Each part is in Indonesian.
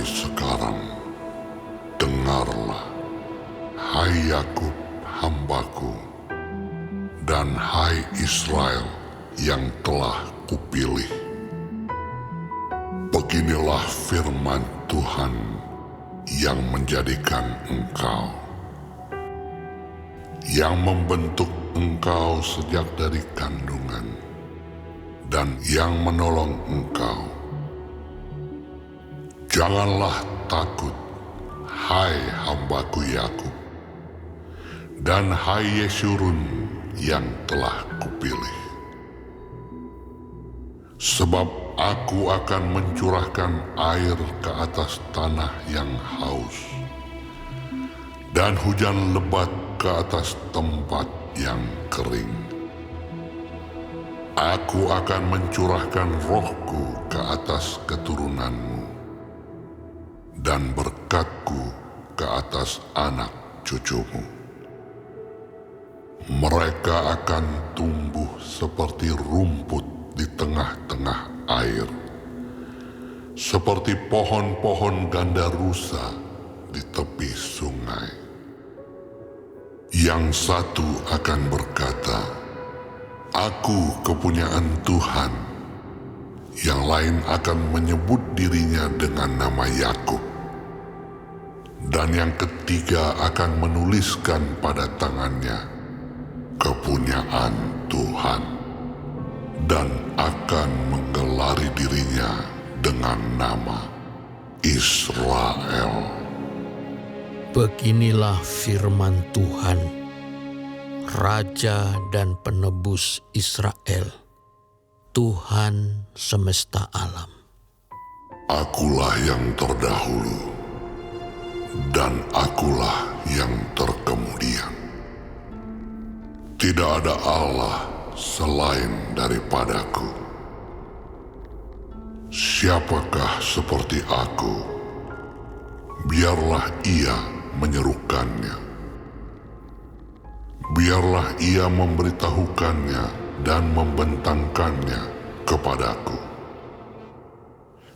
Tetapi sekarang, dengarlah, hai Yakub hambaku, dan hai Israel yang telah kupilih. Beginilah firman Tuhan yang menjadikan engkau, yang membentuk engkau sejak dari kandungan, dan yang menolong engkau. Janganlah takut, hai hambaku Yakub, dan hai Yesurun yang telah kupilih. Sebab aku akan mencurahkan air ke atas tanah yang haus, dan hujan lebat ke atas tempat yang kering. Aku akan mencurahkan rohku ke atas keturunanmu, dan berkatku ke atas anak cucumu. Mereka akan tumbuh seperti rumput di tengah-tengah air, seperti pohon-pohon gandarusa di tepi sungai. Yang satu akan berkata, "Aku kepunyaan Tuhan." Yang lain akan menyebut dirinya dengan nama Yakub, dan yang ketiga akan menuliskan pada tangannya, "Kepunyaan Tuhan," dan akan menggelari dirinya dengan nama Israel. Beginilah firman Tuhan, Raja dan Penebus Israel, Tuhan semesta alam. Akulah yang terdahulu, dan akulah yang terkemudian. Tidak ada Allah selain daripadaku. Siapakah seperti aku? Biarlah ia menyerukannya. Biarlah ia memberitahukannya dan membentangkannya kepadaku.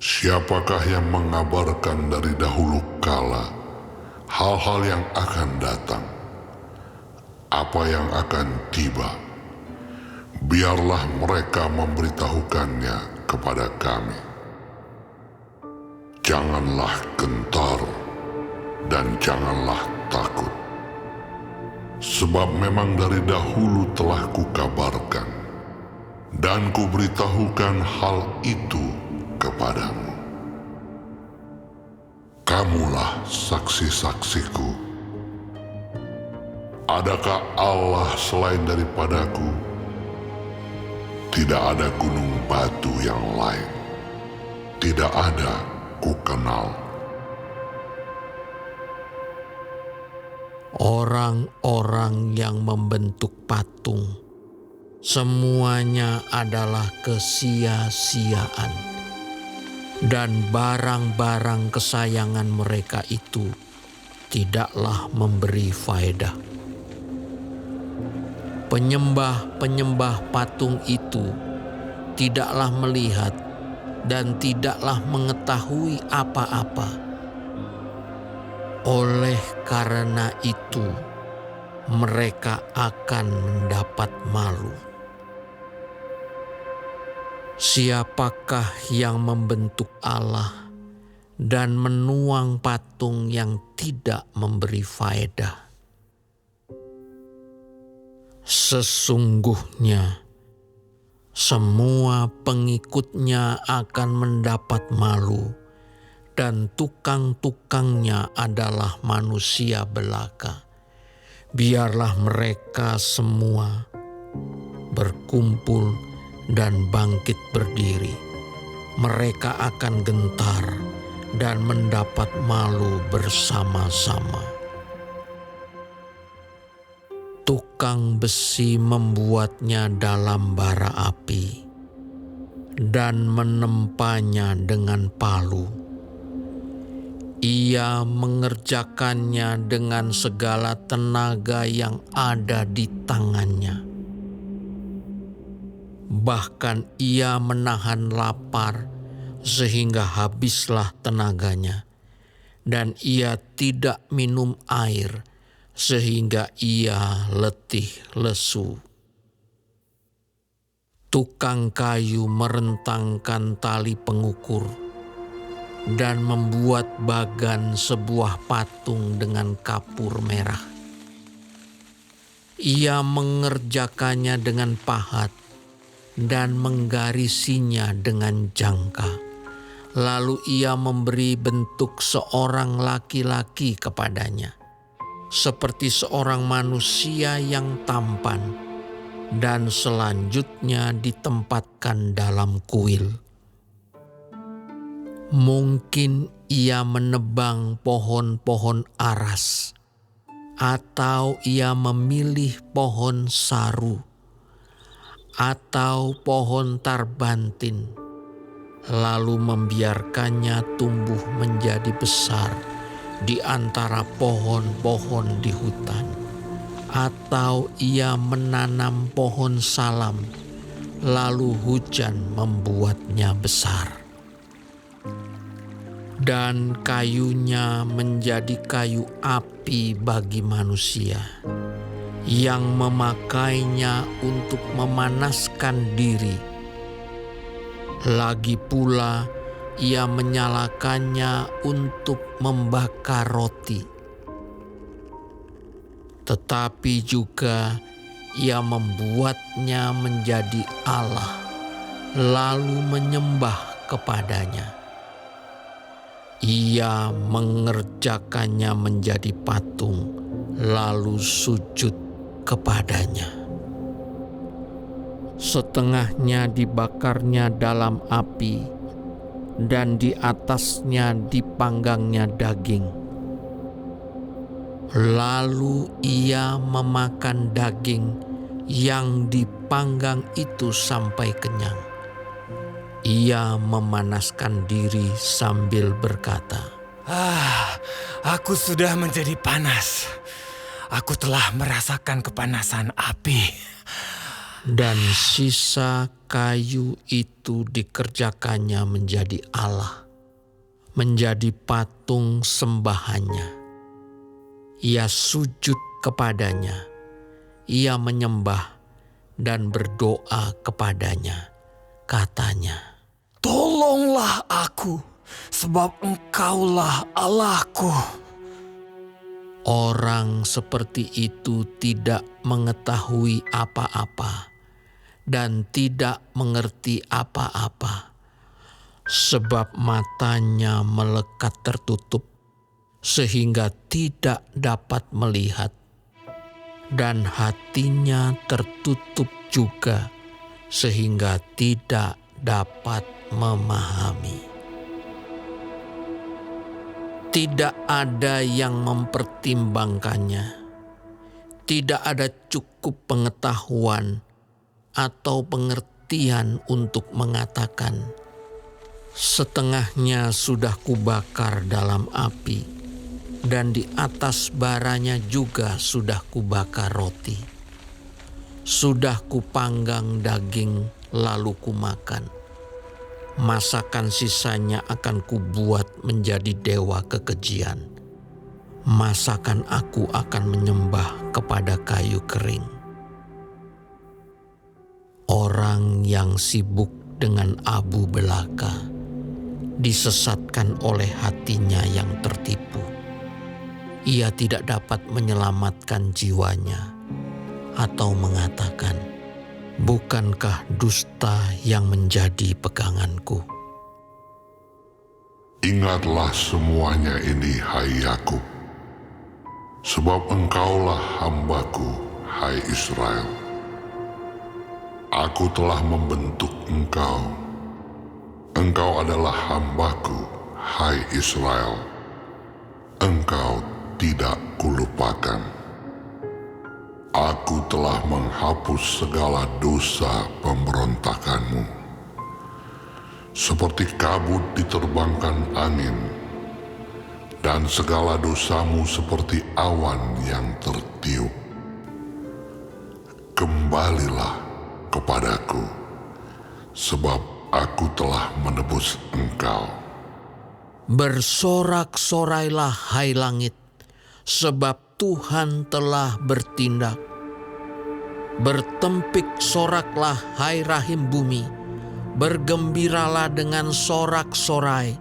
Siapakah yang mengabarkan dari dahulu kala hal-hal yang akan datang, apa yang akan tiba? Biarlah mereka memberitahukannya kepada kami. Janganlah gentar dan janganlah takut, sebab memang dari dahulu telah kukabarkan dan kuberitahukan hal itu kepadamu. Kamulah saksi-saksiku. Adakah Allah selain daripadaku? Tidak ada gunung batu yang lain. Tidak ada kukenal. Orang-orang yang membentuk patung, semuanya adalah kesia-siaan, dan barang-barang kesayangan mereka itu tidaklah memberi faedah. Penyembah-penyembah patung itu tidaklah melihat dan tidaklah mengetahui apa-apa. Oleh karena itu, mereka akan mendapat malu. Siapakah yang membentuk Allah dan menuang patung yang tidak memberi faedah? Sesungguhnya, semua pengikutnya akan mendapat malu, dan tukang-tukangnya adalah manusia belaka. Biarlah mereka semua berkumpul dan bangkit berdiri. Mereka akan gentar dan mendapat malu bersama-sama. Tukang besi membuatnya dalam bara api dan menempanya dengan palu. Ia mengerjakannya dengan segala tenaga yang ada di tangannya. Bahkan ia menahan lapar sehingga habislah tenaganya, dan ia tidak minum air sehingga ia letih lesu. Tukang kayu merentangkan tali pengukur dan membuat bagan sebuah patung dengan kapur merah. Ia mengerjakannya dengan pahat dan menggarisinya dengan jangka. Lalu ia memberi bentuk seorang laki-laki kepadanya, seperti seorang manusia yang tampan, dan selanjutnya ditempatkan dalam kuil. Mungkin ia menebang pohon-pohon aras, atau ia memilih pohon saru, atau pohon tarbantin, lalu membiarkannya tumbuh menjadi besar di antara pohon-pohon di hutan. Atau ia menanam pohon salam, lalu hujan membuatnya besar. Dan kayunya menjadi kayu api bagi manusia, yang memakainya untuk memanaskan diri. Lagi pula ia menyalakannya untuk membakar roti. Tetapi juga ia membuatnya menjadi Allah, lalu menyembah kepadanya. Ia mengerjakannya menjadi patung, lalu sujud kepadanya. Setengahnya dibakarnya dalam api, dan di atasnya dipanggangnya daging. Lalu ia memakan daging yang dipanggang itu sampai kenyang. Ia memanaskan diri sambil berkata, Aku sudah menjadi panas. Aku telah merasakan kepanasan api. Dan sisa kayu itu dikerjakannya menjadi Allah, menjadi patung sembahannya. Ia sujud kepadanya, ia menyembah dan berdoa kepadanya, katanya, Tolonglah aku, sebab Engkaulah Allahku. Orang seperti itu tidak mengetahui apa-apa dan tidak mengerti apa-apa, sebab matanya melekat tertutup sehingga tidak dapat melihat, dan hatinya tertutup juga sehingga tidak dapat memahami. Tidak ada yang mempertimbangkannya, tidak ada cukup pengetahuan atau pengertian untuk mengatakan, setengahnya sudah kubakar dalam api, dan di atas baranya juga sudah kubakar roti. Sudah kupanggang daging lalu kumakan. Masakan sisanya akan kubuat menjadi dewa kekejian. Masakan aku akan menyembah kepada kayu kering. Orang yang sibuk dengan abu belaka disesatkan oleh hatinya yang tertipu. Ia tidak dapat menyelamatkan jiwanya atau mengatakan, bukankah dusta yang menjadi peganganku? Ingatlah semuanya ini, hai Yakub, sebab engkaulah hambaku, hai Israel. Aku telah membentuk engkau. Engkau adalah hambaku, hai Israel. Engkau tidak kulupakan. Aku telah menghapus segala dosa pemberontakanmu. Seperti kabut diterbangkan angin, dan segala dosamu seperti awan yang tertiup. Kembalilah kepadaku, sebab aku telah menebus engkau. Bersorak-sorailah hai langit, sebab Tuhan telah bertindak. Bertempik soraklah hai rahim bumi, bergembiralah dengan sorak-sorai,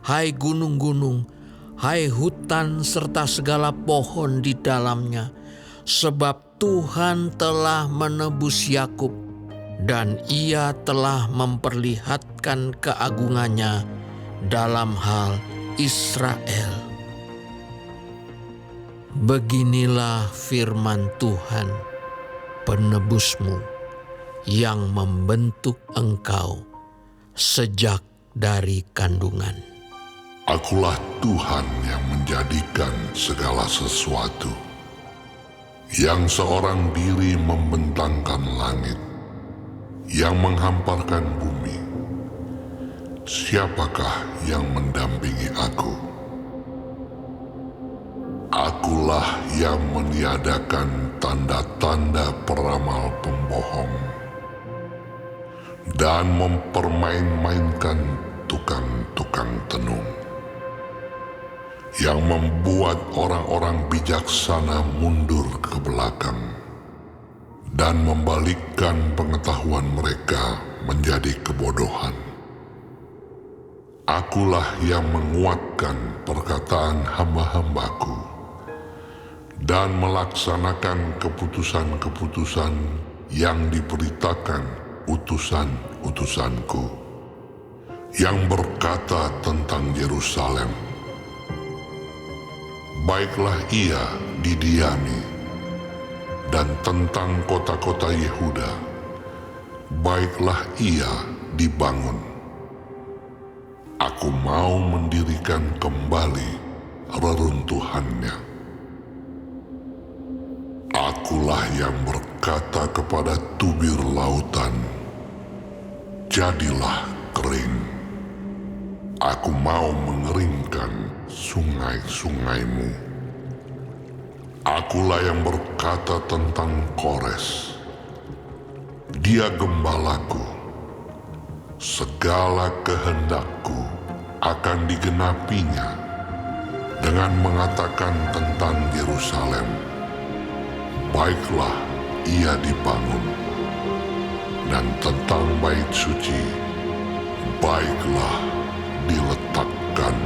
hai gunung-gunung, hai hutan serta segala pohon di dalamnya, sebab Tuhan telah menebus Yakub, dan Ia telah memperlihatkan keagungannya dalam hal Israel. Beginilah firman Tuhan, penebusmu, yang membentuk engkau sejak dari kandungan. Akulah Tuhan yang menjadikan segala sesuatu, yang seorang diri membentangkan langit, yang menghamparkan bumi. Siapakah yang mendampingi aku? Akulah yang meniadakan tanda-tanda peramal pembohong dan mempermain-mainkan tukang-tukang tenung, yang membuat orang-orang bijaksana mundur ke belakang dan membalikkan pengetahuan mereka menjadi kebodohan. Akulah yang menguatkan perkataan hamba-hambaku dan melaksanakan keputusan-keputusan yang diberitakan utusan-utusanku, yang berkata tentang Yerusalem, baiklah ia didiami, dan tentang kota-kota Yehuda, baiklah ia dibangun. Aku mau mendirikan kembali reruntuhannya. Akulah yang berkata kepada tubir lautan, jadilah kering. Aku mau mengeringkan sungai-sungaimu. Akulah yang berkata tentang Kores, dia gembalaku. Segala kehendakku akan digenapinya dengan mengatakan tentang Yerusalem, baiklah ia dibangun, dan tentang bait suci, baiklah diletakkan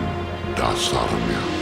dasarnya.